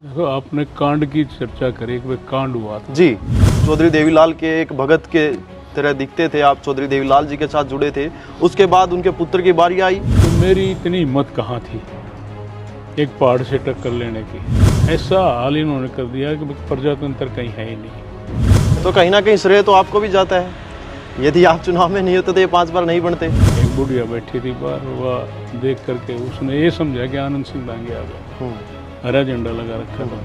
देखो, आपने कांड की चर्चा करी, एक कांड हुआ था जी। चौधरी देवीलाल के एक भगत के तरह दिखते थे आप, चौधरी देवीलाल जी के साथ जुड़े थे। उसके बाद उनके पुत्र की बारी आई तो मेरी इतनी हिम्मत कहाँ थी एक पहाड़ से टक्कर लेने की। ऐसा हाल इन्होंने कर दिया कि प्रजातंत्र कहीं है ही नहीं। तो कहीं ना कहीं श्रेय तो आपको भी जाता है। यदि आप चुनाव में नहीं होते तो ये 5 बार नहीं बनते। एक बुढ़िया बैठी थी बाहर, वह देख करके उसने ये समझा कि आनंद सिंह डांगे आ गए। हरा झंडा लगा रखा था।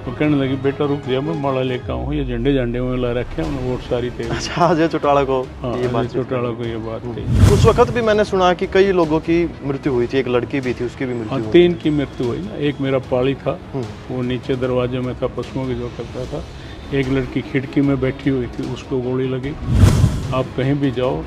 वो कहने लगी, बेटा रुक जा, मैं माला लेकर आऊँ, ये झंडे झंडे में ला रखे हैं, वोट सारी थे। अच्छा, अजय चौटाला को ये बात, चौटाला को ये बात थी। उस वक्त भी मैंने सुना कि कई लोगों की मृत्यु हुई थी, एक लड़की भी थी, उसकी भी मृत्यु हुई। 3 की मृत्यु हुई ना। एक मेरा पाली था, वो नीचे दरवाजे में था, पशुओं की जो करता था। एक लड़की खिड़की में बैठी हुई थी, उसको गोली लगी। आप कहीं भी जाओ,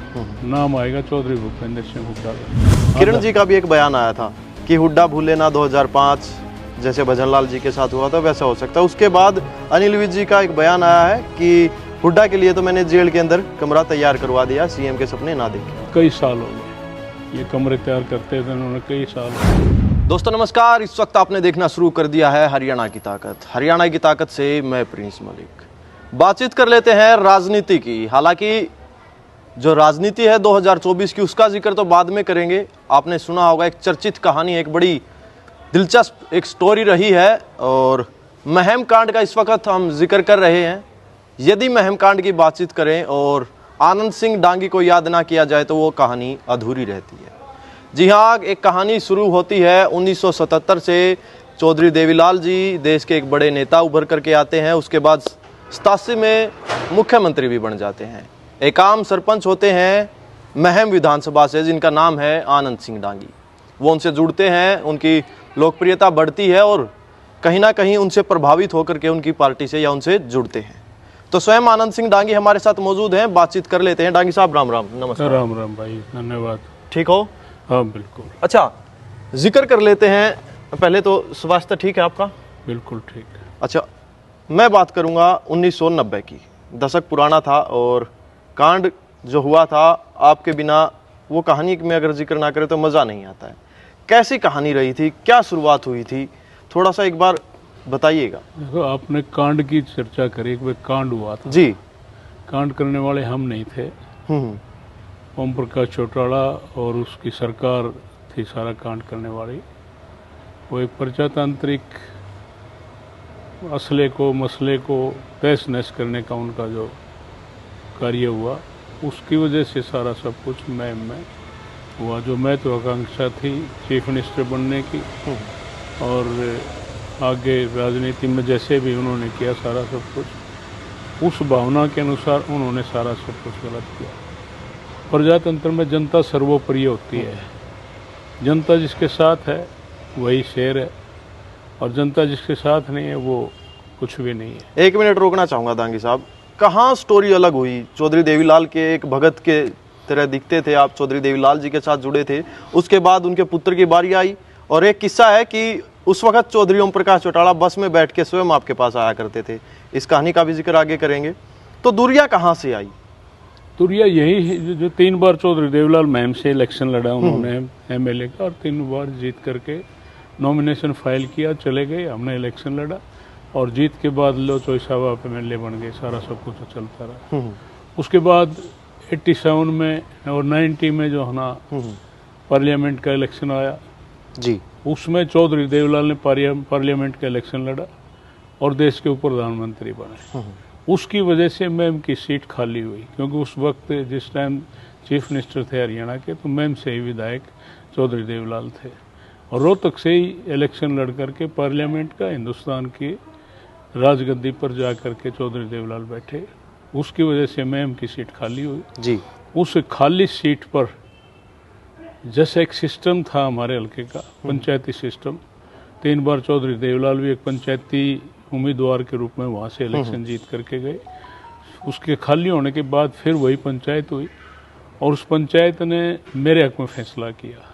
नाम आएगा चौधरी भूपेंद्र सिंह हुड्डा का। किरण जी का भी एक बयान आया था कि हुड्डा भूले ना 2005 जैसे भजनलाल जी के साथ हुआ था वैसा हो सकता है। उसके बाद अनिल विज जी का एक बयान आया है कि हुड्डा के लिए तो मैंने जेल के अंदर कमरा तैयार करवा दिया, सीएम के सपने ना देखे। कई साल हो गए ये कमरे तैयार करते थे उन्होंने, कई साल। दोस्तों नमस्कार, इस वक्त आपने देखना शुरू कर दिया है हरियाणा की ताकत। हरियाणा की ताकत से मैं प्रिंस मलिक। बातचीत कर लेते हैं राजनीति की। हालांकि जो राजनीति है 2024 की, उसका जिक्र तो बाद में करेंगे। आपने सुना होगा एक चर्चित कहानी, एक बड़ी दिलचस्प एक स्टोरी रही है, और महम कांड का इस वक्त हम जिक्र कर रहे हैं। यदि महम कांड की बातचीत करें और आनंद सिंह डांगी को याद ना किया जाए तो वो कहानी अधूरी रहती है। जी हाँ, एक कहानी शुरू होती है 1977 से। चौधरी देवीलाल जी देश के एक बड़े नेता उभर करके आते हैं। उसके बाद 87 में मुख्यमंत्री भी बन जाते हैं। एक आम सरपंच होते हैं महम विधानसभा से, जिनका नाम है आनंद सिंह डांगी। वो उनसे जुड़ते हैं, उनकी लोकप्रियता बढ़ती है और कहीं ना कहीं उनसे प्रभावित होकर के उनकी पार्टी से या उनसे जुड़ते हैं। तो स्वयं आनंद सिंह डांगी हमारे साथ मौजूद हैं, बातचीत कर लेते हैं। डांगी साहब राम राम। नमस्कार। राम राम भाई, धन्यवाद। ठीक हो? हाँ बिल्कुल। अच्छा, जिक्र कर लेते हैं। पहले तो स्वास्थ्य ठीक है आपका? बिल्कुल ठीक। अच्छा, मैं बात करूंगा 1990 की। दशक पुराना था और कांड जो हुआ था, आपके बिना वो कहानी में अगर जिक्र ना करें तो मज़ा नहीं आता है। कैसी कहानी रही थी, क्या शुरुआत हुई थी, थोड़ा सा एक बार बताइएगा। देखो, आपने कांड की चर्चा करी, एक कांड हुआ था जी। कांड करने वाले हम नहीं थे। ओम प्रकाश चौटाला और उसकी सरकार थी सारा कांड करने वाली। वो एक प्रजातांत्रिक मसले को तहस नहस करने का उनका जो कार्य हुआ, उसकी वजह से सारा सब कुछ मैं हुआ। जो महत्वाकांक्षा थी चीफ मिनिस्टर बनने की, और आगे राजनीति में जैसे भी उन्होंने किया सारा सब कुछ, उस भावना के अनुसार उन्होंने सारा सब कुछ गलत किया। प्रजातंत्र में जनता सर्वोपरि होती है। जनता जिसके साथ है वही शेर है, और जनता जिसके साथ नहीं है वो कुछ भी नहीं है। 1 मिनट रोकना चाहूँगा दांगी साहब, कहाँ स्टोरी अलग हुई? चौधरी देवीलाल के एक भगत के तरह दिखते थे आप, चौधरी देवीलाल जी के साथ जुड़े थे। उसके बाद उनके पुत्र की बारी आई, और एक किस्सा है कि उस वक्त चौधरी ओम प्रकाश चौटाला बस में बैठ के स्वयं आपके पास आया करते थे। इस कहानी का भी जिक्र आगे करेंगे। तो दूरिया कहाँ से आई? दूरिया यही जो 3 बार चौधरी देवीलाल महम से इलेक्शन लड़ा उन्होंने एमएलए का, और 3 बार जीत करके नॉमिनेशन फाइल किया, चले गए। हमने इलेक्शन लड़ा और जीत के बाद लो चोई साहब आप एमएलए बन गए। सारा सब कुछ चलता रहा। उसके बाद 87 में और 90 में जो है ना पार्लियामेंट का इलेक्शन आया जी, उसमें चौधरी देवीलाल ने पार्लियामेंट का इलेक्शन लड़ा और देश के ऊपर प्रधानमंत्री बने। उसकी वजह से मैम की सीट खाली हुई, क्योंकि उस वक्त जिस टाइम चीफ मिनिस्टर थे हरियाणा के, तो मैम से ही विधायक चौधरी देवीलाल थे, और रोहतक से ही इलेक्शन लड़ करके पार्लियामेंट का हिंदुस्तान की राजगद्दी पर जा करके चौधरी देवीलाल बैठे। उसकी वजह से मैम की सीट खाली हुई जी। उस खाली सीट पर जैसे एक सिस्टम था हमारे हल्के का, पंचायती सिस्टम। 3 बार चौधरी देवीलाल भी एक पंचायती उम्मीदवार के रूप में वहाँ से इलेक्शन जीत करके गए। उसके खाली होने के बाद फिर वही पंचायत हुई, और उस पंचायत ने मेरे हक में फैसला किया।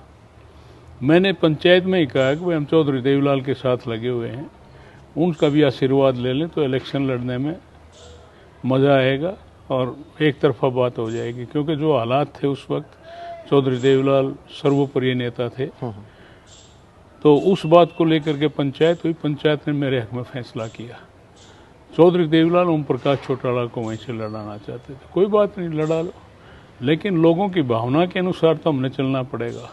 मैंने पंचायत में ही कहा कि भाई हम चौधरी देवीलाल के साथ लगे हुए हैं, उनका भी आशीर्वाद ले लें तो इलेक्शन लड़ने में मज़ा आएगा और एक तरफा बात हो जाएगी। क्योंकि जो हालात थे उस वक्त, चौधरी देवीलाल सर्वोपरि नेता थे, तो उस बात को लेकर के पंचायत हुई, पंचायत ने मेरे हक में फैसला किया। चौधरी देवीलाल ओम प्रकाश चौटाला को वहीं से लड़ाना चाहते थे, कोई बात नहीं, लड़ा लो, लेकिन लोगों की भावना के अनुसार तो हमने चलना पड़ेगा।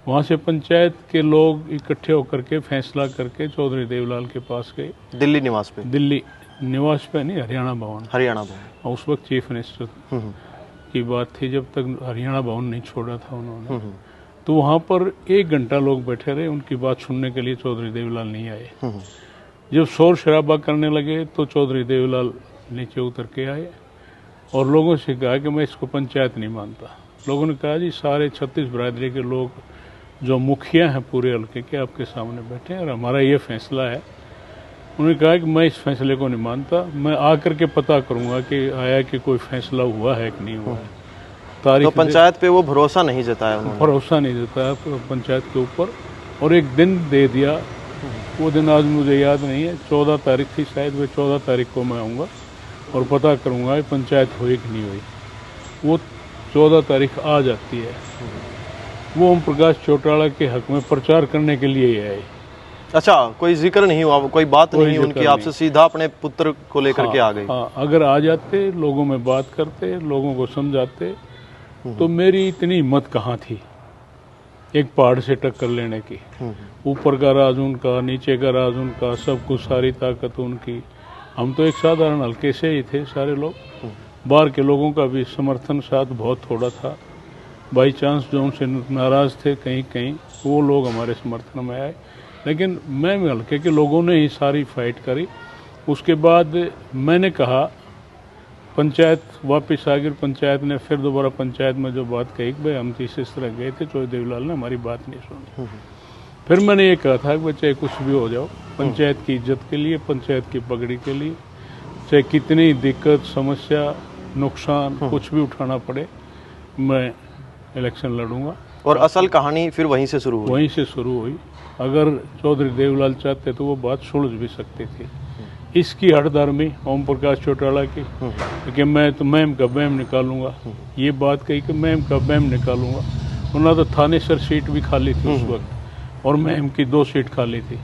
वहाँ से पंचायत के लोग इकट्ठे होकर के फैसला करके चौधरी देवीलाल के पास गए। दिल्ली निवास पे? दिल्ली निवास पे नहीं, हरियाणा भवन। हरियाणा भवन। उस वक्त चीफ मिनिस्टर की बात थी, जब तक हरियाणा भवन नहीं छोड़ा था उन्होंने। तो वहाँ पर 1 घंटा लोग बैठे रहे, उनकी बात सुनने के लिए चौधरी देवीलाल नहीं आए। जब शोर शराबा करने लगे तो चौधरी देवीलाल नीचे उतर के आए और लोगों से कहा कि मैं इसको पंचायत नहीं मानता। लोगों ने कहा जी सारे 36 बरादरी के लोग जो मुखिया हैं पूरे हल्के के आपके सामने बैठे हैं और हमारा ये फैसला है। उन्होंने कहा कि मैं इस फैसले को नहीं मानता, मैं आकर के पता करूंगा कि आया कि कोई फैसला हुआ है कि नहीं हुआ है। तो पंचायत पे वो भरोसा नहीं जताया उन्होंने? भरोसा नहीं जताया पंचायत के ऊपर, और एक दिन दे दिया। वो दिन आज मुझे याद नहीं है, 14 तारीख थी शायद, वे 14 तारीख को मैं आऊँगा और पता करूँगा पंचायत हुई कि नहीं हुई। वो 14 तारीख आ जाती है। वो ओम प्रकाश चौटाला के हक में प्रचार करने के लिए ही आए। अच्छा, कोई जिक्र नहीं हुआ, कोई बात नहीं उनकी आपसे, सीधा अपने पुत्र को लेकर के आ गए? हाँ, अगर आ जाते, लोगों में बात करते, लोगों को समझाते, तो मेरी इतनी हिम्मत कहाँ थी एक पहाड़ से टक्कर लेने की। ऊपर का राज उनका, नीचे का राज उनका, सब कुछ, सारी ताकत उनकी। हम तो एक साधारण हल्के से ही थे सारे लोग। बाहर के लोगों का भी समर्थन साथ बहुत थोड़ा था। बाई चांस जो उनसे नाराज थे कहीं कहीं, वो लोग हमारे समर्थन में आए, लेकिन मैं हल्के के लोगों ने ही सारी फाइट करी। उसके बाद मैंने कहा, पंचायत वापस आ गई। पंचायत ने फिर दोबारा पंचायत में जो बात कही कि भाई हम तो इस तरह गए थे, चौधरी देवीलाल ने हमारी बात नहीं सुनी। फिर मैंने ये कहा था कि चाहे कुछ भी हो जाओ, पंचायत की इज्जत के लिए, पंचायत की पगड़ी के लिए, चाहे कितनी दिक्कत, समस्या, नुकसान कुछ भी उठाना पड़े, मैं इलेक्शन लड़ूंगा। और असल कहानी फिर वहीं से शुरू हुई? वहीं से शुरू हुई। अगर चौधरी देवीलाल चाहते तो वो बात सुलझ भी सकती थी। इसकी हठधर्मी ओम प्रकाश चौटाला की कि मैं तो मैम का बैम निकालूंगा, ये बात कही कि मैम का बैम निकालूंगा। उन्होंने तो थानेसर सीट भी खाली थी उस वक्त, और मैम की 2 सीट खाली थी।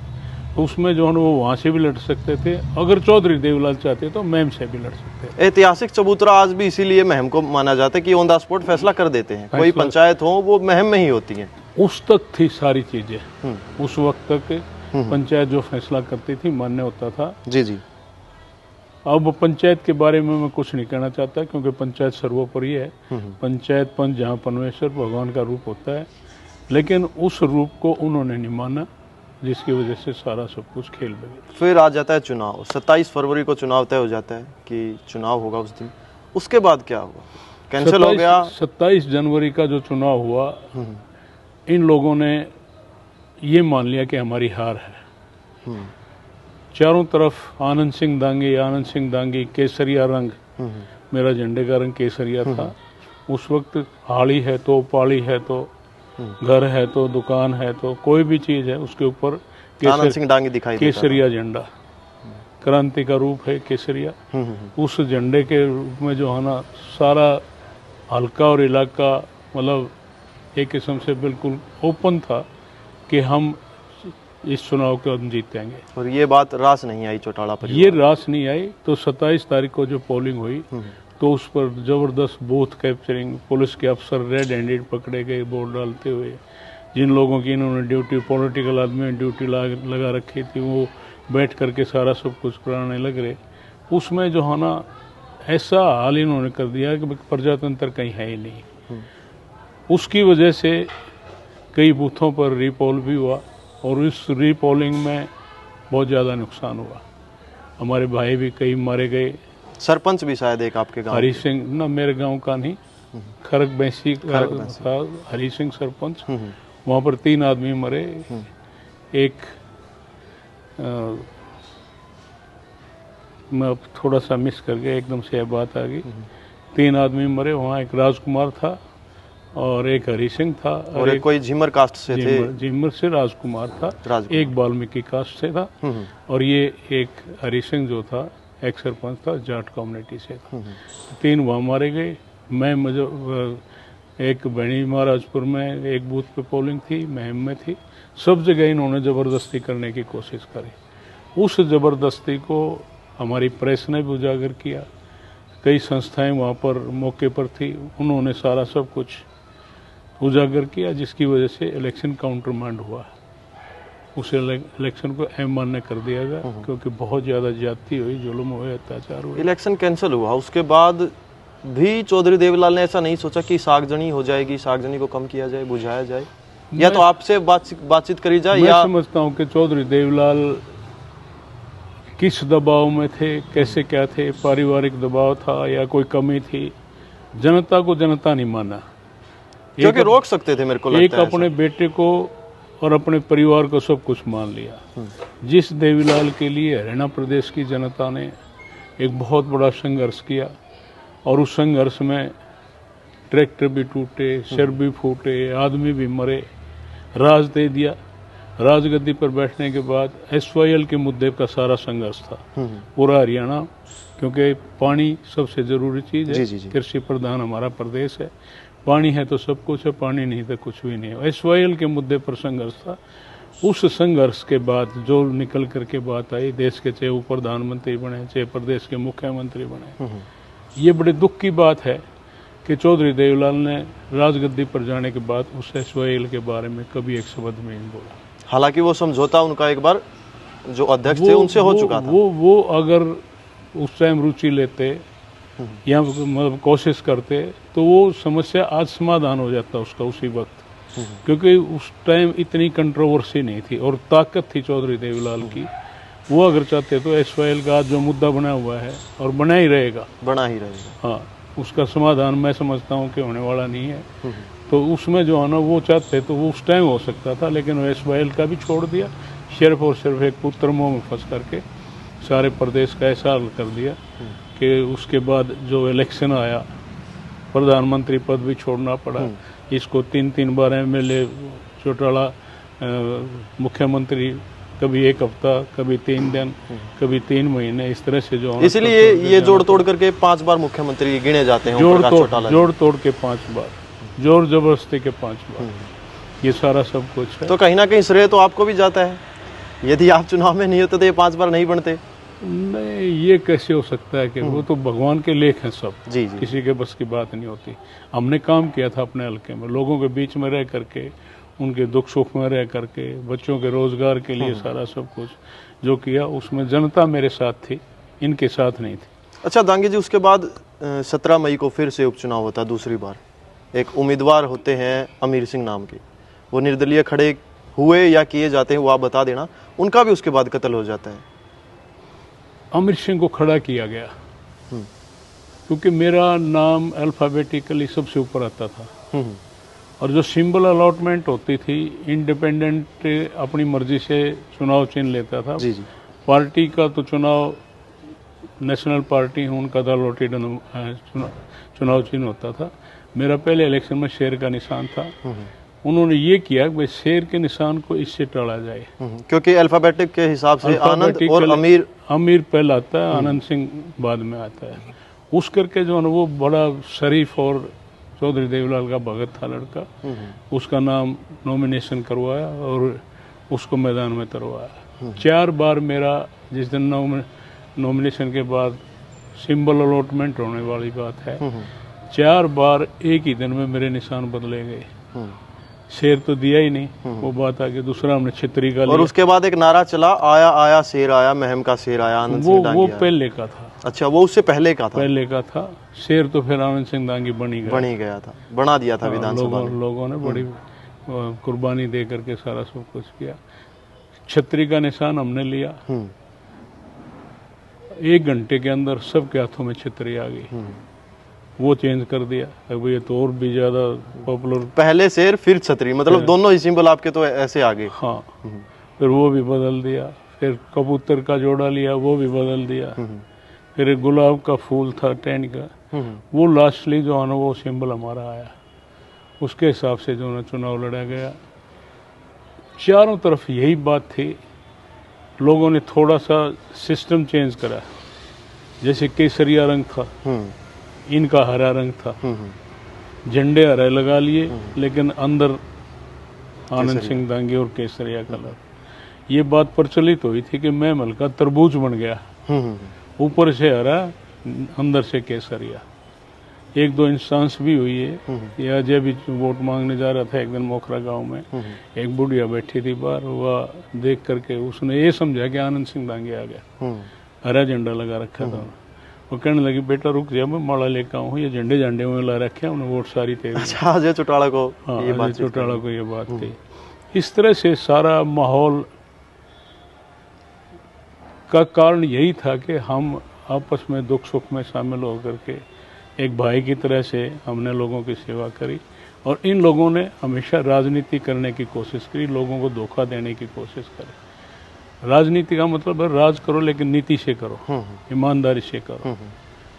तो उसमें जो है वो वहाँ से भी लड़ सकते थे, अगर चौधरी देवीलाल चाहते तो मैम से भी लड़ सकते थे। ऐतिहासिक चबूतरा आज भी इसीलिए महम को माना जाता है कि ऑन द स्पॉट फैसला कर देते हैं। कोई पंचायत हो वो महम में ही होती है। उस तक थी सारी चीजें, उस वक्त तक पंचायत जो फैसला करती थी मान्य होता था। जी जी। अब पंचायत के बारे में मैं कुछ नहीं कहना चाहता, क्योंकि पंचायत सर्वोपरि है। पंचायत पंच जहाँ परमेश्वर भगवान का रूप होता है, लेकिन उस रूप को उन्होंने नहीं माना, जिसकी वजह से सारा सब कुछ खेल बगैर। फिर आ जाता है चुनाव। 27 फरवरी को चुनाव तय हो जाता है कि चुनाव होगा उस दिन। उसके बाद क्या हुआ? कैंसिल हो गया? 27 जनवरी का जो चुनाव हुआ, इन लोगों ने ये मान लिया कि हमारी हार है। चारों तरफ आनंद सिंह दांगी, केसरिया रंग, मेरा झंडे का रंग केसरिया था। उस वक्त हाड़ी है तो, पाड़ी है तो, घर है तो, दुकान है तो, कोई भी चीज है उसके ऊपर आनंद सिंह दांगी दिखाई देता केसरिया झंडा, क्रांति का रूप है केसरिया। उस झंडे के रूप में जो है ना, सारा हल्का और इलाका मतलब एक किस्म से बिल्कुल ओपन था कि हम इस चुनाव को हम जीतेंगे। और ये बात रास नहीं आई चौटाला पर? ये रास नहीं आई। तो 27 तारीख को जो पोलिंग हुई, तो उस पर जबरदस्त बूथ कैप्चरिंग, पुलिस के अफसर रेड हैंडेड पकड़े गए वोट डालते हुए। जिन लोगों की इन्होंने ड्यूटी, पॉलिटिकल आदमी ड्यूटी लगा रखी थी, वो बैठ करके सारा सब कुछ कराने लग रहे। उसमें जो है ना, ऐसा हाल इन्होंने कर दिया कि प्रजातंत्र कहीं है ही नहीं। उसकी वजह से कई बूथों पर रीपोल भी हुआ, और इस रीपोलिंग में बहुत ज़्यादा नुकसान हुआ। हमारे भाई भी कई मारे गए। सरपंच भी शायद एक आपके गांव? हरी सिंह ना, मेरे गांव का नहीं, खरक बैंसी का था हरी सिंह सरपंच। वहाँ पर 3 आदमी मरे। एक मैं थोड़ा सा मिस कर गया, एकदम से यह बात आ गई। 3 आदमी मरे वहाँ। एक राजकुमार था और एक हरी सिंह था, और एक कोई झिमर कास्ट से थे। झिमर से राजकुमार था, एक वाल्मीकि कास्ट से था, और ये एक हरी सिंह जो था एक सरपंच था, जाट कम्युनिटी से था। 3 वहाँ मारे गए। मैं एक बनी महाराजपुर में एक बूथ पे पोलिंग थी, महम में थी, सब जगह इन्होंने ज़बरदस्ती करने की कोशिश करी। उस ज़बरदस्ती को हमारी प्रेस ने भी उजागर किया, कई संस्थाएं वहाँ पर मौके पर थी, उन्होंने सारा सब कुछ उजागर किया, जिसकी वजह से इलेक्शन काउंटरमांड हुआ। उस इलेक्शन को अमान्य कर दिया गया क्योंकि बहुत ज़्यादा ज्यादती हुई, जुल्म हुए, अत्याचार हुए। इलेक्शन कैंसिल हुआ, उसके बाद भी चौधरी देवीलाल ने ऐसा नहीं सोचा कि सागजनी हो जाएगी, सागजनी को कम किया जाए, बुझाया जाए, या तो आपसे बातचीत करी जाए? मैं या समझता हूँ कि चौधरी देवीलाल किस दबाव में थे, कैसे क्या थे, पारिवारिक दबाव था या कोई कमी थी, जनता को जनता नहीं माना। क्योंकि रोक सकते थे, मेरे को लगता एक है अपने बेटे को और अपने परिवार को सब कुछ मान लिया। जिस देवीलाल के लिए हरियाणा प्रदेश की जनता ने एक बहुत बड़ा संघर्ष किया और उस संघर्ष में ट्रैक्टर भी टूटे, सिर भी फूटे, आदमी भी मरे, राज दे दिया। राजगद्दी पर बैठने के बाद SYL के मुद्दे का सारा संघर्ष था पूरा हरियाणा, क्योंकि पानी सबसे जरूरी चीज है। कृषि प्रधान हमारा प्रदेश है, पानी है तो सब कुछ है, पानी नहीं तो कुछ भी नहीं है। SYL के मुद्दे पर संघर्ष था। उस संघर्ष के बाद जो निकल करके बात आई, देश के चाहे वो प्रधानमंत्री बने, चाहे प्रदेश के मुख्यमंत्री बने, ये बड़े दुख की बात है कि चौधरी देवीलाल ने राजगद्दी पर जाने के बाद उस SYL के बारे में कभी एक शब्द में नहीं बोला। हालांकि वो समझौता उनका एक बार जो अध्यक्ष थे उनसे हो चुका था। वो अगर उस टाइम रुचि लेते या मतलब कोशिश करते तो वो समस्या आज समाधान हो जाता उसका उसी वक्त, क्योंकि उस टाइम इतनी कंट्रोवर्सी नहीं थी और ताकत थी चौधरी देवीलाल की। वो अगर चाहते तो SYL का आज जो मुद्दा बना हुआ है और बना ही रहेगा, हाँ, उसका समाधान मैं समझता हूँ कि होने वाला नहीं है। तो उसमें जो है ना, वो चाहते तो वो उस टाइम हो सकता था, लेकिन वो SYL का भी छोड़ दिया, सिर्फ और सिर्फ एक पुत्र मोह में फंस करके सारे प्रदेश का ऐसा हाल कर दिया कि उसके बाद जो इलेक्शन आया, प्रधानमंत्री पद भी छोड़ना पड़ा। इसको 3 बार MLA चौटाला, मुख्यमंत्री कभी 1 हफ्ता, कभी 3 दिन, कभी 3 महीने, इस तरह से जो, इसलिए ये जोड़ तोड़ करके 5 बार मुख्यमंत्री गिने जाते हैं। जोड़ तोड़ के 5 बार, जोर जबरदस्ती के 5 बार, ये सारा सब कुछ है। तो कहीं ना कहीं श्रेय तो आपको भी जाता है, यदि आप चुनाव में नहीं होते तो ये 5 बार नहीं बनते। नहीं, ये कैसे हो सकता है कि वो तो भगवान के लेख हैं सब, जी। किसी के बस की बात नहीं होती। हमने काम किया था अपने हल्के में, लोगों के बीच में रह करके, उनके दुख सुख में रह करके, बच्चों के रोजगार के लिए सारा सब कुछ जो किया, उसमें जनता मेरे साथ थी, इनके साथ नहीं थी। अच्छा दांगी जी, उसके बाद 17 मई को फिर से उपचुनाव होता दूसरी बार। एक उम्मीदवार होते हैं अमीर सिंह नाम के, वो निर्दलीय खड़े हुए या किए जाते हैं वो आप बता देना, उनका भी उसके बाद कत्ल हो जाता है। अमीर सिंह को खड़ा किया गया क्योंकि मेरा नाम अल्फाबेटिकली सबसे ऊपर आता था और जो सिंबल अलॉटमेंट होती थी, इंडिपेंडेंट अपनी मर्जी से चुनाव चिन्ह लेता था। पार्टी का तो चुनाव, नेशनल पार्टी है उनका तो अलॉटेड चुनाव चिन्ह होता था। मेरा पहले इलेक्शन में शेर का निशान था। उन्होंने ये किया कि भाई शेर के निशान को इससे टाला जाए, क्योंकि अल्फाबेटिक के हिसाब से आनंद और अमीर पहला आता है, आनंद सिंह बाद में आता है। उस करके जो है वो बड़ा शरीफ और चौधरी देवीलाल का भगत था लड़का, उसका नाम नॉमिनेशन करवाया और उसको मैदान में उतरवाया। 4 बार मेरा, जिस दिन नॉमिनेशन के बाद सिंबल अलॉटमेंट होने वाली बात है, 4 बार एक ही दिन में मेरे निशान बदले गए। शेर तो दिया ही नहीं, वो बात आगे। दूसरा हमने छतरी का लिया। और उसके बाद एक नारा चला, आया आया शेर आया, महम का शेर आया, आनंद सिंह दांगी वो पहले का था। अच्छा, वो उससे पहले का था? पहले का था। शेर तो फिर आनंद सिंह दांगी बन ही गया था, बना दिया था विधानसभा में। लोगों ने बड़ी कुर्बानी दे करके सारा सब कुछ किया। छतरी का निशान हमने लिया, 1 घंटे के अंदर सबके हाथों में छतरी आ गई। वो चेंज कर दिया, अब ये तो और भी ज्यादा पॉपुलर। पहले शेर फिर छतरी, मतलब दोनों ही सिंबल आपके तो ऐसे आ गए। हाँ, फिर वो भी बदल दिया। फिर कबूतर का जोड़ा लिया, वो भी बदल दिया। फिर एक गुलाब का फूल था टेंट का, वो लास्टली जो है ना वो सिंबल हमारा आया। उसके हिसाब से जो है चुनाव लड़ा गया। चारों तरफ यही बात थी। लोगों ने थोड़ा सा सिस्टम चेंज करा, जैसे केसरिया रंग था, इनका हरा रंग था। झंडे हरे लगा लिए, लेकिन अंदर आनंद सिंह दांगी और केसरिया कलर। ये बात प्रचलित हुई थी कि महमल का तरबूज बन गया, ऊपर से हरा अंदर से केसरिया। एक दो इंस्टांस भी हुई है। ये अजय भी वोट मांगने जा रहा था एक दिन मोखरा गांव में, एक बुढ़िया बैठी थी बाहर, वह देख करके उसने ये समझा कि आनंद सिंह दांगी आ गया, हरा झंडा लगा रखा था। वो कहने लगी बेटा रुक जा, मैं माला लेकर आऊँ, ये झंडे झंडे में ला रखे हैं, उन्हें वोट सारी तेरी। अच्छा, अजय चौटाला को अजय चौटाला को ये बात थी। इस तरह से सारा माहौल का कारण यही था कि हम आपस में दुख सुख में शामिल होकर के एक भाई की तरह से हमने लोगों की सेवा करी। और इन लोगों ने हमेशा राजनीति करने की कोशिश करी, लोगों को धोखा देने की कोशिश करी। राजनीति का मतलब है राज करो लेकिन नीति से करो, ईमानदारी से करो,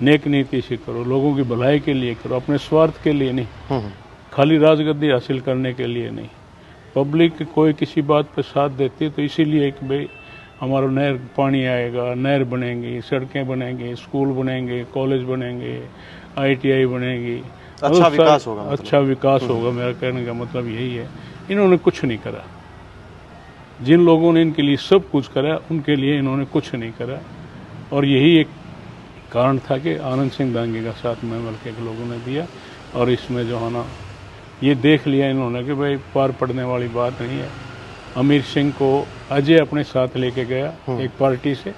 नेक नीति से करो, लोगों की भलाई के लिए करो, अपने स्वार्थ के लिए नहीं, खाली राजगद्दी हासिल करने के लिए नहीं। पब्लिक कोई किसी बात पर साथ देती है तो इसीलिए कि भाई हमारा नहर पानी आएगा, नहर बनेंगी, सड़कें बनेंगी, स्कूल बनेंगे, कॉलेज बनेंगे, ITI बनेगी, अच्छा विकास होगा, अच्छा विकास होगा। मेरा कहने का मतलब यही है। इन्होंने कुछ नहीं करा। जिन लोगों ने इनके लिए सब कुछ करा, उनके लिए इन्होंने कुछ नहीं करा। और यही एक कारण था कि आनंद सिंह दांगी का साथ महमल के लोगों ने दिया। और इसमें जो है ना, ये देख लिया इन्होंने कि भाई पार पड़ने वाली बात नहीं है। अमीर सिंह को अजय अपने साथ लेके गया एक पार्टी से,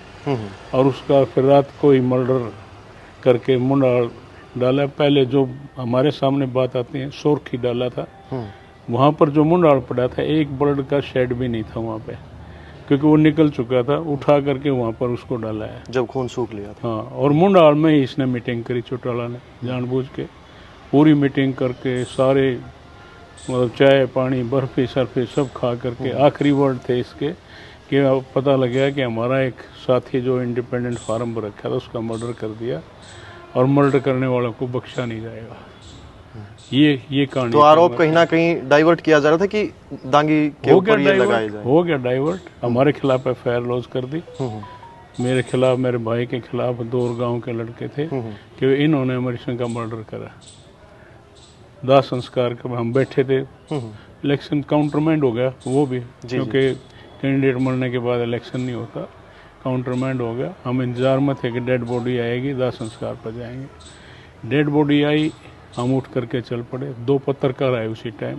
और उसका फिर रात को ही मर्डर करके मुंडा डाला। पहले जो हमारे सामने बात आती है, सोरखी डाला था, वहाँ पर जो मुंडाल पड़ा था एक ब्लड का शेड भी नहीं था वहाँ पे, क्योंकि वो निकल चुका था। उठा करके वहाँ पर उसको डाला है जब खून सूख लिया था। हाँ, और मुंडाल में ही इसने मीटिंग करी, चौटाला ने जानबूझ के पूरी मीटिंग करके सारे मतलब चाय पानी बर्फी सरफी सब खा करके आखिरी वर्ड थे इसके कि अब पता लग गया कि हमारा एक साथी जो इंडिपेंडेंट फार्म पर रखा था उसका मर्डर कर दिया, और मर्डर करने वालों को बख्शा नहीं जाएगा। ये कहानी। तो आरोप कहीं ना कहीं डाइवर्ट किया जा रहा था कि दांगी के ऊपर ये लगाया जाए। हो गया डाइवर्ट। हमारे खिलाफ FIR लॉन्च कर दी, मेरे खिलाफ, मेरे भाई के खिलाफ, 2 गांव के लड़के थे कि इन्होंने अमर सिंह का मर्डर करा। दाह संस्कार के हम बैठे थे, इलेक्शन काउंटरमैंड हो गया वो भी, क्योंकि कैंडिडेट मरने के बाद इलेक्शन नहीं होता, काउंटरमैंड हो गया। हम इंतजार में थे कि डेड बॉडी आएगी, दाह संस्कार पर जाएंगे। डेड बॉडी आई, हम उठ करके चल पड़े। 2 पत्रकार आए उसी टाइम,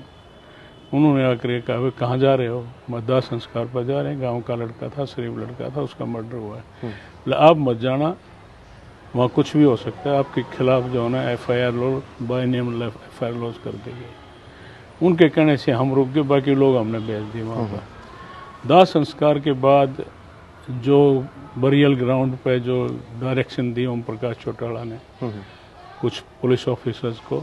उन्होंने आकर कहा वे कहाँ जा रहे हो? मैं दाह संस्कार पर जा रहे हैं, गांव का लड़का था, शरीफ लड़का था, उसका मर्डर हुआ है। आप मत जाना, वहाँ कुछ भी हो सकता है, आपके खिलाफ जो है ना FIR low, by name FIR launch कर देंगे। उनके कहने से हम रुक गए, बाकी लोग हमने भेज दिए वहाँ पर। दाह संस्कार के बाद जो बरियल ग्राउंड पे जो डायरेक्शन दी ओम प्रकाश चौटाला ने कुछ पुलिस ऑफिसर्स को,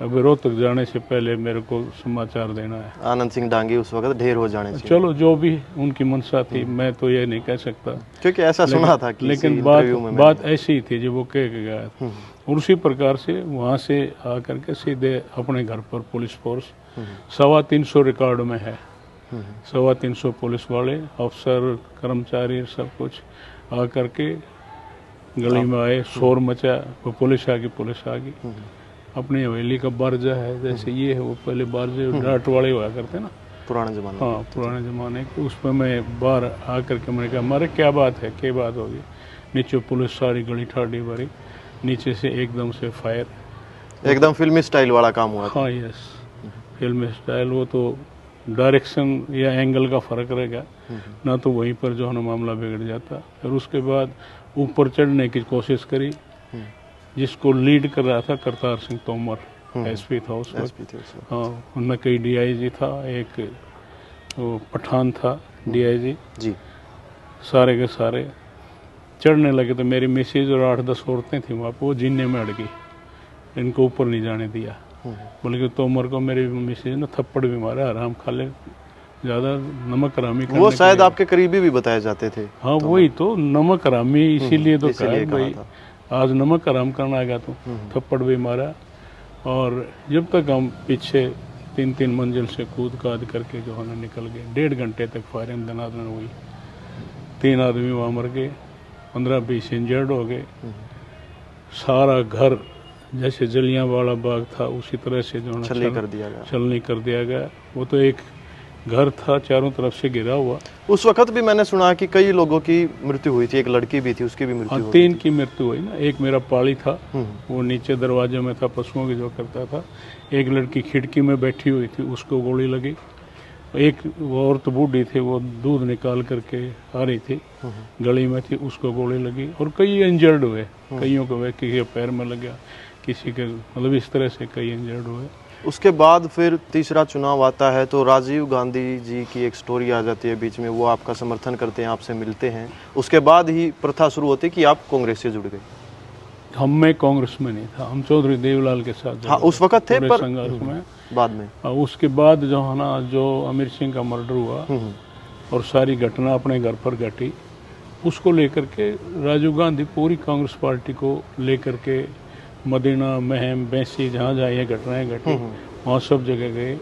अभी रोहतक जाने से पहले मेरे को समाचार देना है। आनंद सिंह दांगी उस वक्त ढेर हो जाने चाहिए। चलो जो भी उनकी मंशा थी, मैं तो ये नहीं कह सकता, क्योंकि ऐसा सुना था कि लेकिन बात ऐसी थी जो वो कह के गया था। और उसी प्रकार से वहाँ से आकर के सीधे अपने घर पर पुलिस फोर्स 350 रिकॉर्ड में है, 350 पुलिस वाले, अफसर, कर्मचारी, सब कुछ आकर के गली में आए, शोर मचा, वो पुलिस आ गई। अपनी हवेली का बारजा है, जैसे ये है, वो पहले बारजे डाट वाले हुआ करते ना पुराने जमाने। हाँ, पुराने ज़माने के। उस पर मैं बाहर आकर के मैंने कहा हमारे क्या बात है, क्या बात होगी? नीचे पुलिस सारी गली ठाडी भरी, नीचे से एकदम से फायर, एकदम फिल्मी स्टाइल वाला काम हुआ। हाँ यस, फिल्मी स्टाइल। वो तो डायरेक्शन या एंगल का फ़र्क रहेगा ना, तो वहीं पर जो है ना मामला बिगड़ जाता। फिर उसके बाद ऊपर चढ़ने की कोशिश करी, जिसको लीड कर रहा था करतार सिंह तोमर, SP था उस वक्त। हाँ, उनमें कई DIG था, एक वो पठान था DIG जी। सारे के सारे चढ़ने लगे तो मेरी मिसेज और 8-10 औरतें थी वहाँ पर, वो जीने में अड़ गई, इनको ऊपर नहीं जाने दिया। बल्कि तोमर को मेरी मिसेज ने थप्पड़ भी मारा, आराम खा ले, ज़्यादा नमक हरामी करने वो शायद आपके करीबी भी बताए जाते थे। हाँ वही तो, नमक हरामी, इसीलिए तो कहा भाई आज नमक हराम करना आएगा तो थप्पड़ भी मारा। और जब तक हम पीछे 3-3 मंजिल से कूद काद करके जो है निकल गए, 1.5 घंटे तक फायरिंग दनादन हुई। 3 आदमी वहाँ मर गए, 15-20 इंजर्ड हो गए। सारा घर जैसे जलियांवाला बाग था उसी तरह से जो है छलनी कर दिया गया। छलनी कर दिया गया। वो तो एक घर था चारों तरफ से घिरा हुआ। उस वक्त भी मैंने सुना कि कई लोगों की मृत्यु हुई थी, एक लड़की भी थी, उसकी भी मृत्यु हाँ, हो गई 3 थी। की मृत्यु हुई ना। एक मेरा पाड़ी था, वो नीचे दरवाजे में था, पशुओं की जो करता था। एक लड़की खिड़की में बैठी हुई थी, उसको गोली लगी। एक वो औरत बूढ़ी थी, वो दूध निकाल करके आ रही थी, गली में थी, उसको गोली लगी। और कई इंजर्ड हुए, कईयों को किसी के पैर में लग गया, किसी के मतलब इस तरह से कई इंजर्ड हुए। उसके बाद फिर तीसरा चुनाव आता है तो राजीव गांधी जी की एक स्टोरी आ जाती है बीच में, वो आपका समर्थन करते हैं, आपसे मिलते हैं। उसके बाद ही प्रथा शुरू होती है कि आप कांग्रेस से जुड़ गए। हम में कांग्रेस में नहीं था, हम चौधरी देवलाल के साथ हाँ, उस वक्त थे, पर संघर्ष में बाद में उसके बाद जो है ना, जो अमीर सिंह का मर्डर हुआ और सारी घटना अपने घर पर घटी, उसको लेकर के राजीव गांधी पूरी कांग्रेस पार्टी को लेकर के मदीना, महम, बैंसी, जहाँ जहाँ ये घटनाएं घटी वहाँ सब जगह गए।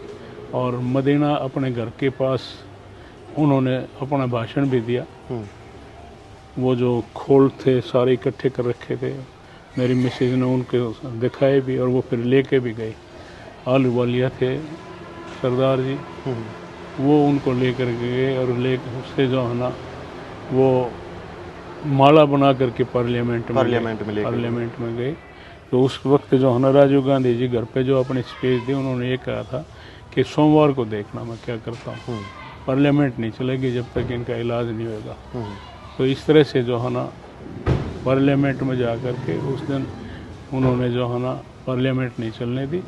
और मदीना अपने घर के पास उन्होंने अपना भाषण भी दिया। वो जो खोल थे सारे इकट्ठे कर रखे थे, मेरी मिसेज ने उनके दिखाए भी और वो फिर लेके भी गए। आलू वालिया थे सरदार जी, वो उनको लेकर गए और लेकर उससे जो है ना वो माला बना करके पार्लियामेंट में गए। तो उस वक्त जो है ना राजीव गांधी जी घर पे जो अपनी स्पीच दी, उन्होंने ये कहा था कि सोमवार को देखना मैं क्या करता हूँ, पार्लियामेंट नहीं चलेगी जब तक इनका इलाज नहीं होगा। तो इस तरह से जो है ना पार्लियामेंट में जा कर के उस दिन उन्होंने जो है ना पार्लियामेंट नहीं चलने दी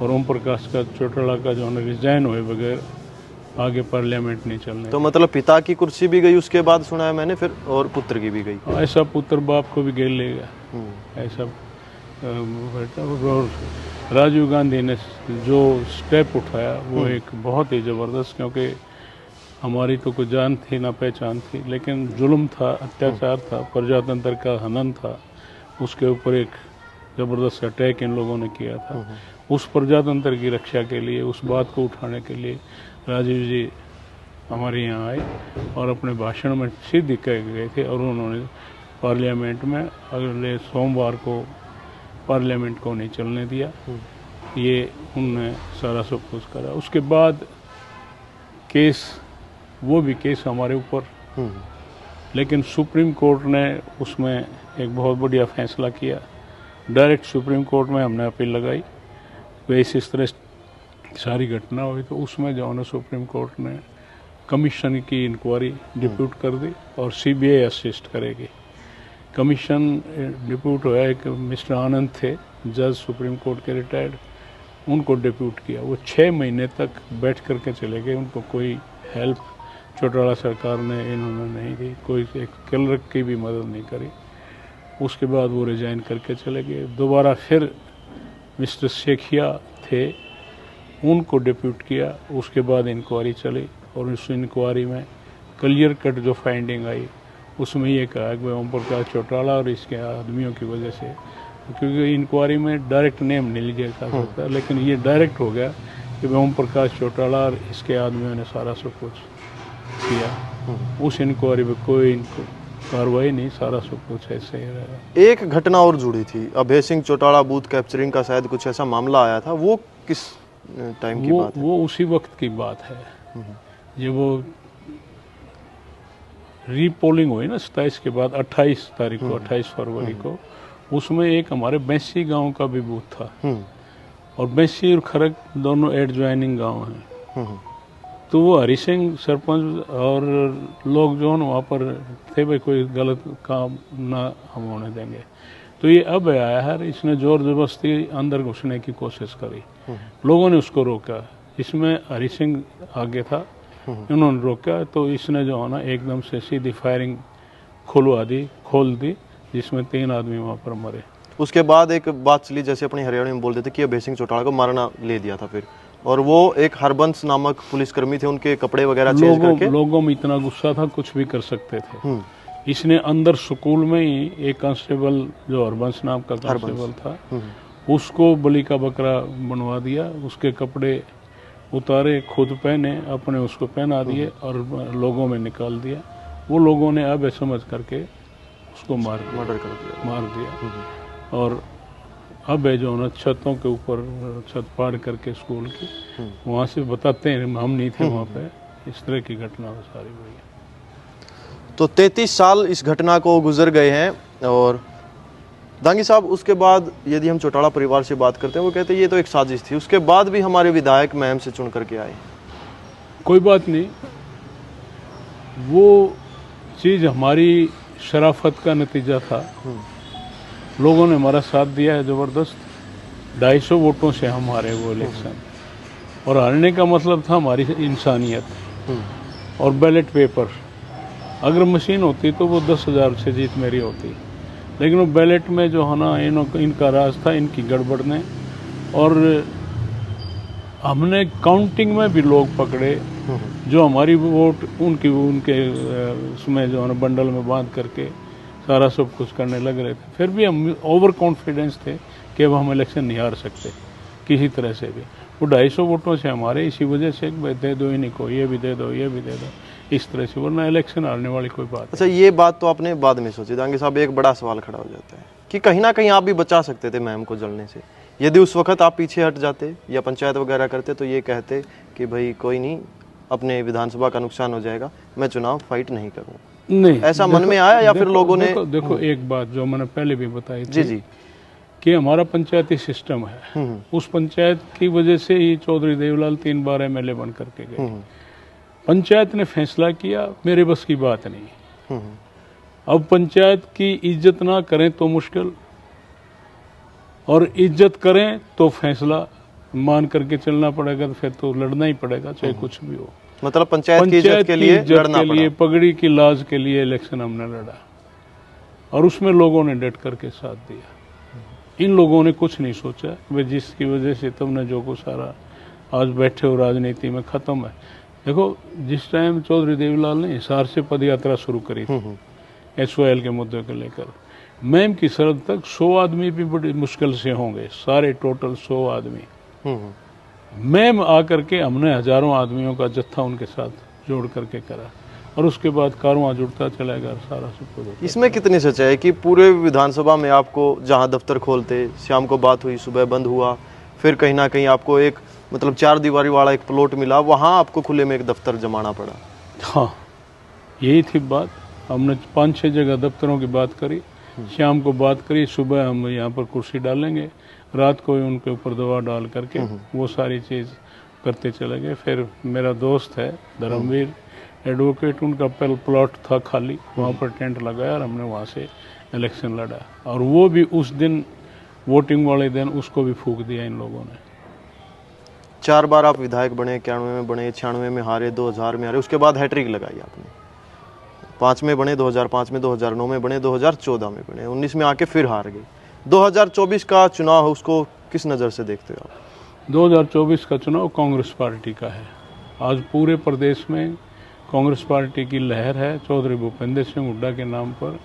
और ओम प्रकाश का चौटाला का जो है ना रिजाइन हुए बगैर आगे पार्लियामेंट नहीं चलने। तो मतलब पिता की कुर्सी भी गई उसके बाद, सुना है मैंने, फिर और पुत्र की भी गई। ऐसा पुत्र बाप को भी घेर लेगा, ऐसा। और राजीव गांधी ने जो स्टेप उठाया वो एक बहुत ही ज़बरदस्त, क्योंकि हमारी तो कोई जान थी ना पहचान थी, लेकिन जुल्म था, अत्याचार था, प्रजातंत्र का हनन था, उसके ऊपर एक ज़बरदस्त अटैक इन लोगों ने किया था। उस प्रजातंत्र की रक्षा के लिए, उस बात को उठाने के लिए राजीव जी हमारे यहाँ आए और अपने भाषण में सीधे कह गए थे और उन्होंने पार्लियामेंट में अगले सोमवार को पार्लियामेंट को नहीं चलने दिया। ये उनने सारा सब कुछ करा। उसके बाद केस, वो भी केस हमारे ऊपर, लेकिन सुप्रीम कोर्ट ने उसमें एक बहुत बढ़िया फैसला किया। डायरेक्ट सुप्रीम कोर्ट में हमने अपील लगाई, वैसे इस तरह सारी घटना हुई तो उसमें जो है सुप्रीम कोर्ट ने कमीशन की इंक्वायरी डिप्यूट कर दी और सीबीआई असिस्ट करेगी। कमीशन डिप्यूट हुआ, एक मिस्टर आनंद थे जज सुप्रीम कोर्ट के रिटायर्ड, उनको डिप्यूट किया। वो 6 महीने तक बैठ करके चले गए, उनको कोई हेल्प चौटाला सरकार ने इन्होंने नहीं दी, कोई एक क्लर्क की भी मदद नहीं करी। उसके बाद वो रिजाइन करके चले गए। दोबारा फिर मिस्टर शेखिया थे, उनको डिप्यूट किया। उसके बाद इंक्वायरी चली और उस इंक्वायरी में क्लियर कट जो फाइंडिंग आई उसमें ये कहा कि ओम प्रकाश चौटाला और इसके आदमियों की वजह से, क्योंकि इंक्वायरी में डायरेक्ट नेम नहीं लिया जा सकता, लेकिन ये डायरेक्ट हो गया कि ओम प्रकाश चौटाला और इसके आदमियों ने सारा सब कुछ किया। उस इंक्वायरी में कोई कार्रवाई नहीं, सारा सब कुछ ऐसे ही रहा। एक घटना और जुड़ी थी, अभय सिंह चौटाला बूथ कैप्चरिंग का शायद कुछ ऐसा मामला आया था, वो किस टाइम की बात है? वो उसी वक्त की बात है। ये वो रीपोलिंग हुई ना 27 के बाद 28 तारीख को, 28 फरवरी को, उसमें एक हमारे बैंसी गांव का भी बूथ था और बैंसी और खरक दोनों एडजॉइनिंग गांव हैं। तो वो हरि सिंह सरपंच और लोग जो है वहाँ पर थे, भाई कोई गलत काम ना हम होने देंगे। तो ये अब आया है, इसने जोर जबरदस्ती अंदर घुसने की कोशिश करी, लोगों ने उसको रोका। इसमें हरि सिंह आगे था, इन्होंने रोका तो इसने जो है ना एकदम से सीधी फायरिंग खोल दी, जिसमें 3 आदमी वहाँ पर मरे। उसके बाद एक बात चली, जैसे अपनी हरियाणा में बोलते थे कि अभय सिंह चौटाला को मारना ले दिया था फिर, और वो एक हरबंस नामक पुलिसकर्मी थे, उनके कपड़े वगैरह चेंज करके। लोगों में इतना गुस्सा था, कुछ भी कर सकते थे। इसने अंदर स्कूल में ही एक कांस्टेबल जो हरबंस नाम का कांस्टेबल था, उसको बलि का बकरा बनवा दिया, उसके कपड़े उतारे, खुद पहने, अपने उसको पहना दिए और लोगों में निकाल दिया। वो लोगों ने अब समझ करके उसको मार दिया। और अब है जो ना छतों के ऊपर छत फाड़ करके स्कूल की, वहाँ से बताते हैं, हम नहीं थे वहाँ पे, इस तरह की घटना सारी हुई है। तो 33 साल इस घटना को गुजर गए हैं। और दांगी साहब, उसके बाद यदि हम चौटाला परिवार से बात करते हैं, वो कहते हैं ये तो एक साजिश थी, उसके बाद भी हमारे विधायक महम से चुन करके आए। कोई बात नहीं, वो चीज़ हमारी शराफत का नतीजा था। लोगों ने हमारा साथ दिया है ज़बरदस्त, 250 वोटों से हम हारे वो इलेक्शन, और हारने का मतलब था हमारी इंसानियत और बैलेट पेपर। अगर मशीन होती तो वो 10,000 से जीत मेरी होती, लेकिन वो बैलेट में जो है ना इनका राज था, इनकी गड़बड़ ने। और हमने काउंटिंग में भी लोग पकड़े जो हमारी वोट उनके उसमें जो है ना बंडल में बांध करके सारा सब कुछ करने लग रहे थे। फिर भी हम ओवर कॉन्फिडेंस थे कि अब हम इलेक्शन नहीं हार सकते किसी तरह से भी। वो 250 वोटों से हमारे, इसी वजह से दे दो इन्हीं को, ये भी दे दो, ये भी दे दो, इस तरह से, वरना इलेक्शन हारने वाली कोई बात। अच्छा, ये बात तो आपने बाद में सोची दांगी साहब, एक बड़ा सवाल खड़ा हो जाता है कि कहीं ना कहीं आप भी बचा सकते थे महम को जलने से। यदि उस वक्त आप पीछे हट जाते या पंचायत वगैरह करते तो ये कहते कि भाई कोई नहीं, अपने विधानसभा का नुकसान हो जाएगा, मैं चुनाव फाइट नहीं करूँगा। नहीं, ऐसा मन में आया या फिर लोगों ने? देखो एक बात जो मैंने पहले भी बताई थी, जी जी, कि हमारा पंचायती सिस्टम है, उस पंचायत की वजह से ही चौधरी देवलाल 3 बार MLA बन करके गए। पंचायत ने फैसला किया, मेरे बस की बात नहीं। अब पंचायत की इज्जत ना करें तो मुश्किल, और इज्जत करें तो फैसला मान करके चलना पड़ेगा, तो फिर तो लड़ना ही पड़ेगा, चाहे कुछ भी हो। मतलब पंचायत की इज्जत के लिए लड़ना पड़ा। पगड़ी की लाज के लिए इलेक्शन हमने लड़ा, और उसमें लोगों ने डट करके साथ दिया। इन लोगों ने कुछ नहीं सोचा, वे जिसकी वजह से तुमने जो कुछ सारा आज बैठे हो राजनीति में खत्म है। देखो, जिस टाइम चौधरी देवीलाल ने हिसार से पद यात्रा शुरू करी थी SOL के मुद्दे को लेकर, मैम की सरहद तक 100 आदमी भी बड़ी मुश्किल से होंगे, सारे टोटल 100 आदमी। मैम आकर के हमने हजारों आदमियों का जत्था उनके साथ जोड़ करके करा, और उसके बाद कारवां जुड़ता चलेगा, सारा सब कुछ। इसमें कितनी सच्चाई है कि पूरे विधानसभा में आपको जहां दफ्तर खोलते, शाम को बात हुई, सुबह बंद हुआ, फिर कहीं ना कहीं आपको एक मतलब 4 दीवारी वाला एक प्लॉट मिला, वहां आपको खुले में एक दफ्तर जमाना पड़ा। हाँ, यही थी बात। हमने 5-6 जगह दफ्तरों की बात करी, शाम को बात करी, सुबह हम यहाँ पर कुर्सी डालेंगे, रात को उनके ऊपर दवा डाल करके वो सारी चीज़ करते चले गए। फिर मेरा दोस्त है धर्मवीर एडवोकेट, उनका प्लॉट था खाली, वहाँ पर टेंट लगाया और हमने वहाँ से इलेक्शन लड़ा, और वो भी उस दिन वोटिंग वाले दिन उसको भी फूंक दिया इन लोगों ने। 4 बार आप विधायक बने, 91 में बने, 96 में हारे, 2000 में हारे, उसके बाद हैट्रिक लगाई आपने। 5 में बने, 2005 में, 2009 में बने, 2014 में बने, 19 में आके फिर हार गए। 2024 का चुनाव है, उसको किस नज़र से देखते हो आप? 2024 का चुनाव कांग्रेस पार्टी का है। आज पूरे प्रदेश में कांग्रेस पार्टी की लहर है। चौधरी भूपेंद्र सिंह हुड्डा के नाम पर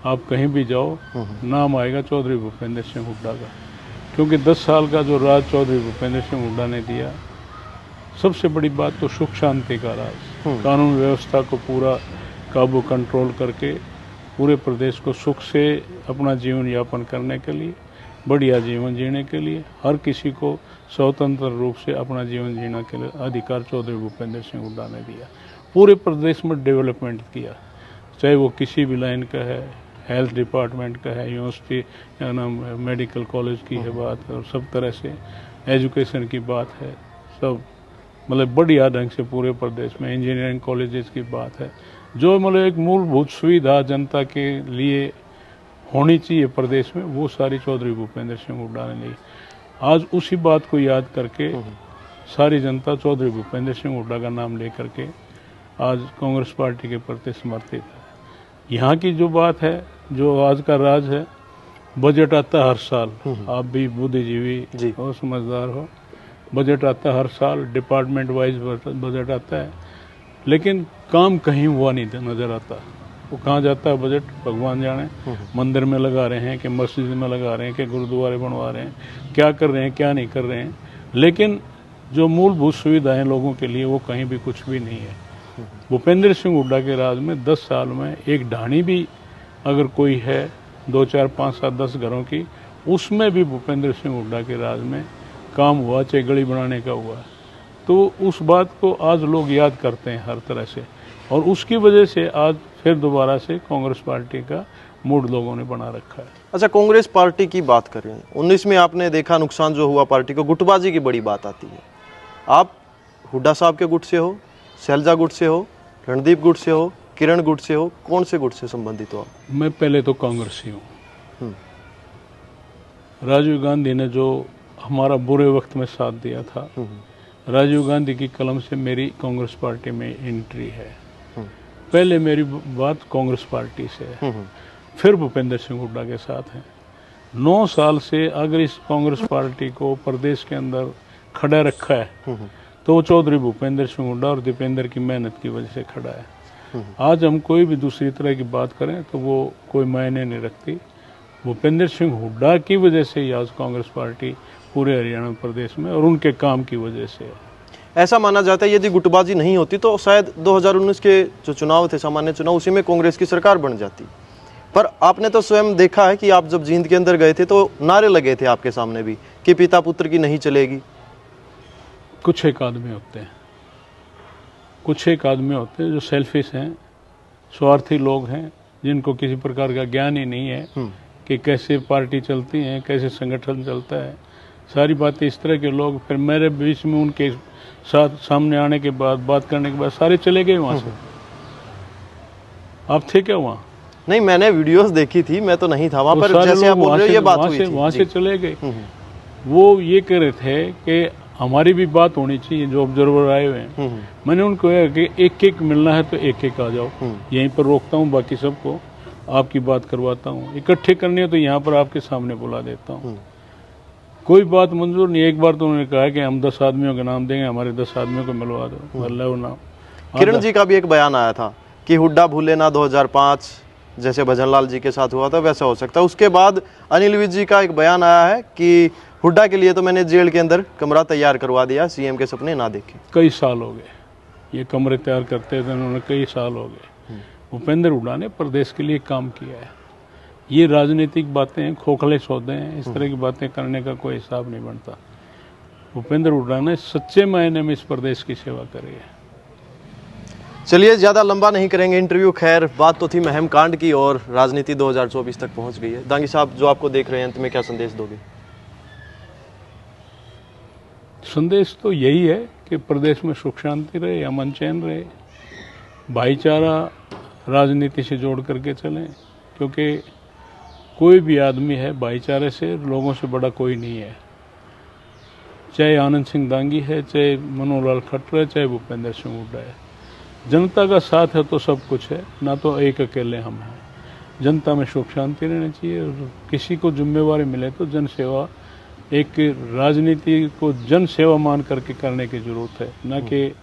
आप कहीं भी जाओ, नाम आएगा चौधरी भूपेंद्र सिंह हुड्डा का, क्योंकि 10 साल का जो राज चौधरी भूपेंद्र सिंह हुड्डा ने दिया, सबसे बड़ी बात तो सुख शांति का राज, कानून व्यवस्था को पूरा काबू कंट्रोल करके पूरे प्रदेश को सुख से अपना जीवन यापन करने के लिए, बढ़िया जीवन जीने के लिए, हर किसी को स्वतंत्र रूप से अपना जीवन जीने के लिए अधिकार चौधरी भूपेंद्र सिंह हुड्डा ने दिया। पूरे प्रदेश में डेवलपमेंट किया, चाहे वो किसी भी लाइन का है, हेल्थ डिपार्टमेंट का है, यूनिवर्सिटी या नाम मेडिकल कॉलेज की है बात, और सब तरह से एजुकेशन की बात है, सब मतलब बढ़िया ढंग से पूरे प्रदेश में इंजीनियरिंग कॉलेजेस की बात है, जो मतलब एक मूलभूत सुविधा जनता के लिए होनी चाहिए प्रदेश में, वो सारी चौधरी भूपेंद्र सिंह हुड्डा ने ली। आज उसी बात को याद करके सारी जनता चौधरी भूपेंद्र सिंह हुड्डा का नाम लेकर के आज कांग्रेस पार्टी के प्रति समर्पित है। यहाँ की जो बात है, जो आज का राज है, बजट आता है हर साल, आप भी बुद्धिजीवी हो, समझदार हो, बजट आता है हर साल, डिपार्टमेंट वाइज बजट आता है, लेकिन काम कहीं हुआ नहीं नजर आता। वो कहाँ जाता है बजट, भगवान जाने। मंदिर में लगा रहे हैं कि मस्जिद में लगा रहे हैं कि गुरुद्वारे बनवा रहे हैं, क्या कर रहे हैं क्या नहीं कर रहे हैं, लेकिन जो मूलभूत सुविधाएं लोगों के लिए वो कहीं भी कुछ भी नहीं है। भूपेंद्र सिंह हुड्डा के राज में 10 साल में एक ढाणी भी अगर कोई है 2, 4, 5, 7, 10 घरों की, उसमें भी भूपेंद्र सिंह हुड्डा के राज में काम हुआ, चाहे गली बनाने का हुआ। तो उस बात को आज लोग याद करते हैं हर तरह से, और उसकी वजह से आज फिर दोबारा से कांग्रेस पार्टी का मूड लोगों ने बना रखा है। अच्छा, कांग्रेस पार्टी की बात करें, 19 में आपने देखा नुकसान जो हुआ पार्टी को, गुटबाजी की बड़ी बात आती है। आप हुड्डा साहब के गुट से हो, शैलजा गुट से हो, रणदीप गुट से हो, किरण गुट से हो, कौन से गुट से संबंधित हो आप? मैं पहले तो कांग्रेसी हूँ। राजीव गांधी ने जो हमारा बुरे वक्त में साथ दिया था, राजीव गांधी की कलम से मेरी कांग्रेस पार्टी में एंट्री है। पहले मेरी बात कांग्रेस पार्टी से है, फिर भूपेंद्र सिंह हुड्डा के साथ है। 9 साल से अगर इस कांग्रेस पार्टी को प्रदेश के अंदर खड़ा रखा है तो वो चौधरी भूपेंद्र सिंह हुड्डा और दीपेंद्र की मेहनत की वजह से खड़ा है। आज हम कोई भी दूसरी तरह की बात करें तो वो कोई मायने नहीं रखती। भूपेंद्र सिंह हुड्डा की वजह से ही आज कांग्रेस पार्टी पूरे हरियाणा प्रदेश में और उनके काम की वजह से है। ऐसा माना जाता है यदि गुटबाजी नहीं होती तो शायद 2019 के जो चुनाव थे, सामान्य चुनाव, उसी में कांग्रेस की सरकार बन जाती। पर आपने तो स्वयं देखा है कि आप जब जींद के अंदर गए थे तो नारे लगे थे आपके सामने भी कि पिता पुत्र की नहीं चलेगी। कुछ एक आदमी होते हैं, कुछ एक आदमी होते हैं जो सेल्फिश हैं, स्वार्थी लोग हैं, जिनको किसी प्रकार का ज्ञान ही नहीं है कि कैसे पार्टी चलती है, कैसे संगठन चलता है। सारी बातें इस तरह के लोग, फिर मेरे बीच में उनके साथ सामने आने के बाद, बात करने के बाद सारे चले गए वहाँ से। आप थे क्या वहाँ? नहीं, मैंने वीडियोस देखी थी, मैं तो नहीं था वहाँ पर। जैसे आप बोल रहे हो ये बात हुई थी, वहाँ से चले गए। वो ये कह रहे थे कि हमारी भी बात होनी चाहिए, जो ऑब्जर्वर आए हुए हैं। मैंने उनको कहा कि एक एक मिलना है तो एक एक आ जाओ, यहीं पर रोकता हूँ, बाकी सबको आपकी बात करवाता हूँ। इकट्ठे करनी है तो यहाँ पर आपके सामने बुला देता हूँ। कोई बात मंजूर नहीं। एक बार तो उन्होंने कहा कि हम 10 आदमियों के नाम देंगे, हमारे 10 आदमियों को मिलवा दो, अल्लाह नाम। किरण जी का भी एक बयान आया था कि हुड्डा भूले ना 2005 जैसे भजनलाल जी के साथ हुआ था वैसा हो सकता है। उसके बाद अनिल विज जी का एक बयान आया है कि हुड्डा के लिए तो मैंने जेल के अंदर कमरा तैयार करवा दिया, सीएम के सपने ना देखे। कई साल हो गए ये कमरे तैयार करते थे उन्होंने, कई साल हो गए। भूपेंद्र हुड्डा ने प्रदेश के लिए काम किया है। ये राजनीतिक बातें, खोखले सौदे हैं, इस तरह की बातें करने का कोई हिसाब नहीं बनता। भूपेंद्र हुड्डा ने सच्चे मायने में इस प्रदेश की सेवा करी है। चलिए, ज़्यादा लंबा नहीं करेंगे इंटरव्यू। खैर, बात तो थी महम कांड की और राजनीति 2024 तक पहुंच गई है। दांगी साहब, जो आपको देख रहे हैं, अंत में क्या संदेश दोगे? संदेश तो यही है कि प्रदेश में सुख शांति रहे, अमन चैन रहे, भाईचारा राजनीति से जोड़ करके चलें, क्योंकि कोई भी आदमी है भाईचारे से, लोगों से बड़ा कोई नहीं है। चाहे आनंद सिंह दांगी है, चाहे मनोहर खट्टर है, चाहे भूपेंद्र सिंह हुड्डा है। जनता का साथ है तो सब कुछ है, ना तो एक अकेले हम हैं। जनता में सुख शांति रहनी चाहिए और किसी को जिम्मेवारी मिले तो जन सेवा, एक राजनीति को जन सेवा मान करके करने की जरूरत है, न कि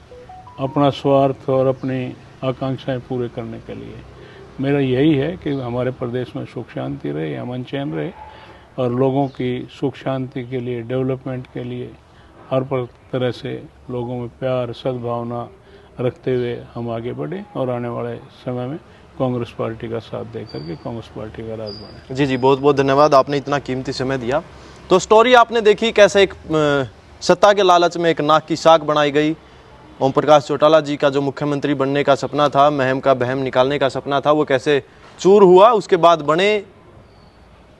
अपना स्वार्थ और अपनी आकांक्षाएं पूरे करने के लिए। मेरा यही है कि हमारे प्रदेश में सुख शांति रहे, अमन चैन रहे और लोगों की सुख शांति के लिए, डेवलपमेंट के लिए हर तरह से लोगों में प्यार, सद्भावना रखते हुए हम आगे बढ़े और आने वाले समय में कांग्रेस पार्टी का साथ दे करके कांग्रेस पार्टी का राज बने। जी, बहुत बहुत धन्यवाद, आपने इतना कीमती समय दिया। तो स्टोरी आपने देखी कैसे एक सत्ता के लालच में एक नाक की साख बनाई गई। ओम प्रकाश चौटाला जी का जो मुख्यमंत्री बनने का सपना था, महम का बहम निकालने का सपना था, वो कैसे चूर हुआ। उसके बाद बने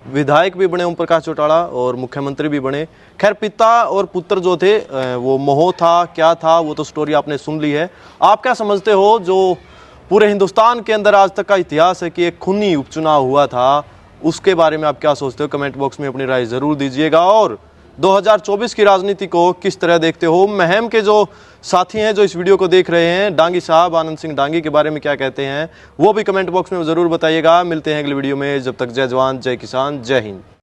विधायक भी बने ओम प्रकाश चौटाला और मुख्यमंत्री भी बने। खैर, पिता और पुत्र जो थे वो मोह था, क्या था, वो तो स्टोरी आपने सुन ली है। आप क्या समझते हो, जो पूरे हिंदुस्तान के अंदर आज तक का इतिहास है कि एक खूनी उपचुनाव हुआ था, उसके बारे में आप क्या सोचते हो? कमेंट बॉक्स में अपनी राय जरूर दीजिएगा। और 2024 की राजनीति को किस तरह देखते हो? महम के जो साथी हैं जो इस वीडियो को देख रहे हैं, डांगी साहब, आनंद सिंह डांगी के बारे में क्या कहते हैं, वो भी कमेंट बॉक्स में जरूर बताइएगा। मिलते हैं अगले वीडियो में, जब तक जय जवान, जय किसान, जय हिंद।